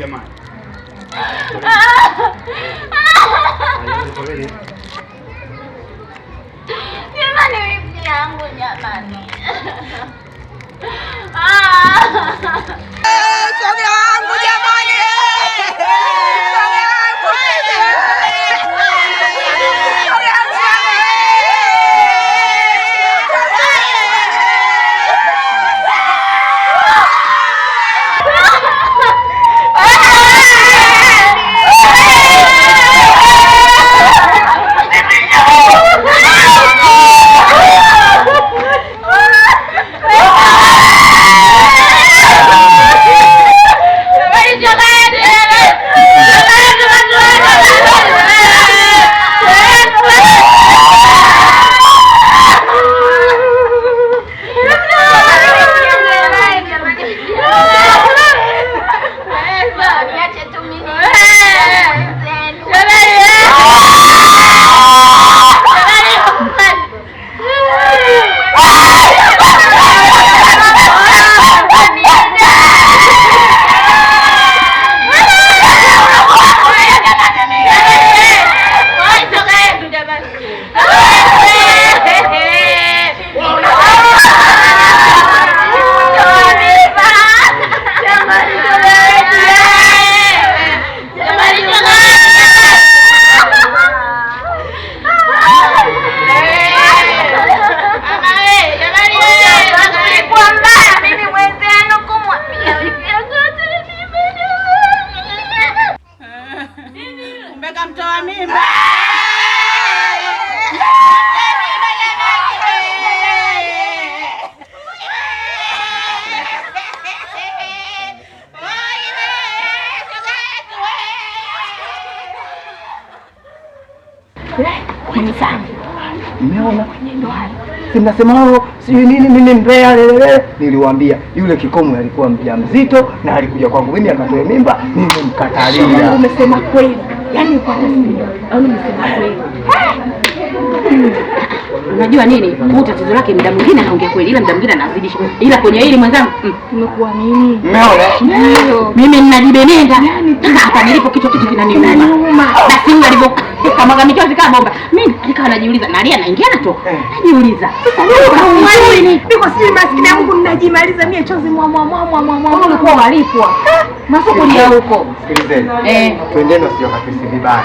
jamani. Jamani wiki yangu jamani. Shoga yangu jamani. Umeona kwenye ndoa. Simnasema hao sijui nini mimi mbea lelele. Niliwaambia yule kikomo alikuwa mjamzito na alikuja kwangu mimi akatoa mimba, nimemkatalia. Umesema kweli. Yaani kwa nini? Au umesema kweli? Unajua nini? Huyu tatizo lake muda mwingine anaongea kweli, ila muda mwingine anazidisha. Ila kwenye hili mwenzangu, tumekuwa nini? Umeona? Mimi ninajibenenda. Hapa nilipo kitu kinaniuma. Basi huyu alivyo kama machozi kama bomba. Mimi nikawa najiuliza, nalia naingia na toka. Najiuliza. Niko si maskini yangu ninajimaliza mimi chozi mwa ulikuwa walipwa. Masoko ni huko. Sikilizeni. Twendeni sio kafisi vibaya.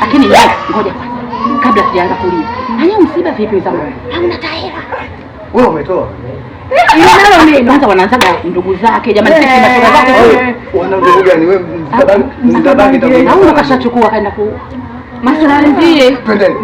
Lakini ngoja kwanza. Kabla sijaanza kulia. Haya msiba vipi zangu? Hauna tahera. Wewe umetoa. Nalo nini? Kwanza wanaanzaga ndugu zake, jamani sisi tunatoka zake. Wana ndugu gani wewe mtabaki tabii. Au ukashachukua kaenda ku masuala ndiye. Twendeni.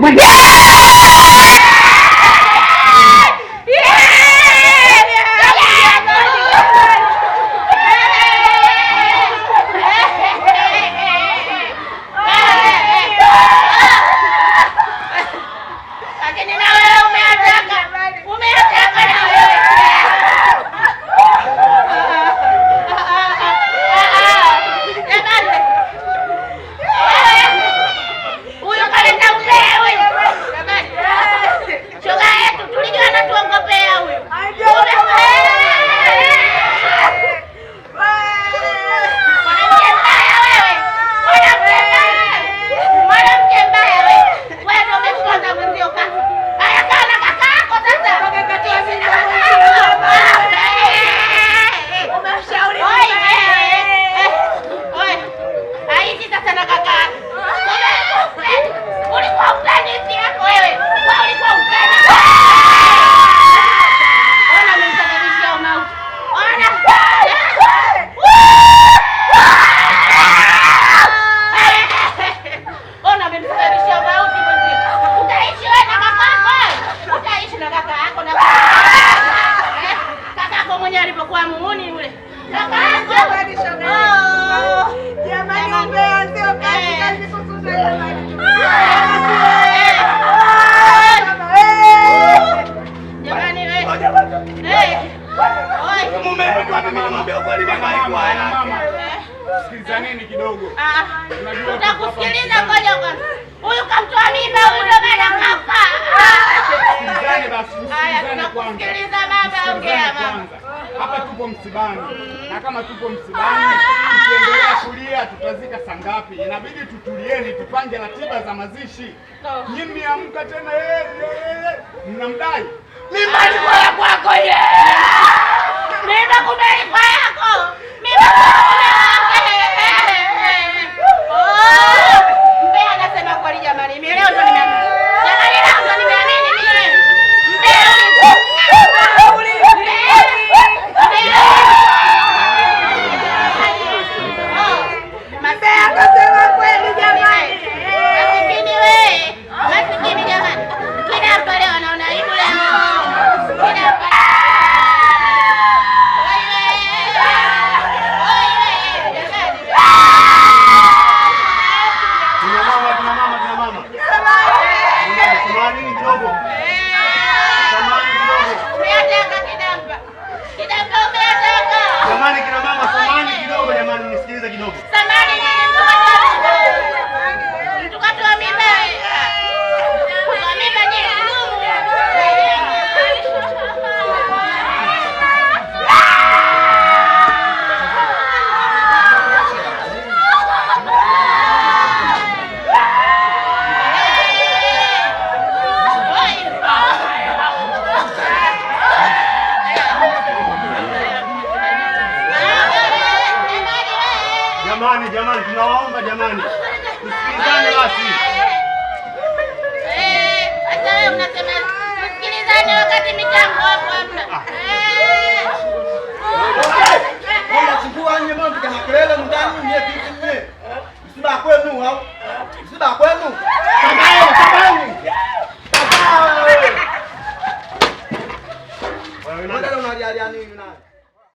Sikilizaneni kidogo. Utakusikiliza ngoja kwanza. Huyu kamtoa mimba huyu ndo bana kafa. Sikilizane basi, sikilizane kwanza. Sikiliza baba, ongea mama. Hapa tupo msibani. Na kama tupo msibani, tukiendelea kulia tutazika saa ngapi? Inabidi tutulieni, tupange ratiba za mazishi. Nyinyi mmeamka tena mnamdai. Mimba ni kwa kwako ye. Mimba kumbe kwa yako. Mimba Mbe anasema kweli jamani. Mimi leo ndo nimeamini. Jamani leo ndo nimeamini mimi. Mbe akasema kweli jamani. Masikini wewe. Masikini jamani. Kila hapa leo anaona aibu leo. Kila hapa. Samahani kidogo. Samahani kidogo. Umeataka kidamba. Kidamba umeataka. Samahani kina mama, samahani kidogo jamani, nisikilize kidogo. Samahani nini tukatoa mimba. Kwa mimba ni ngumu. Jamani, tunawaomba jamani. Tusikilizane basi. Hata wewe unasema tusikilizane wakati michango hapo hamna. Chukua nje mambo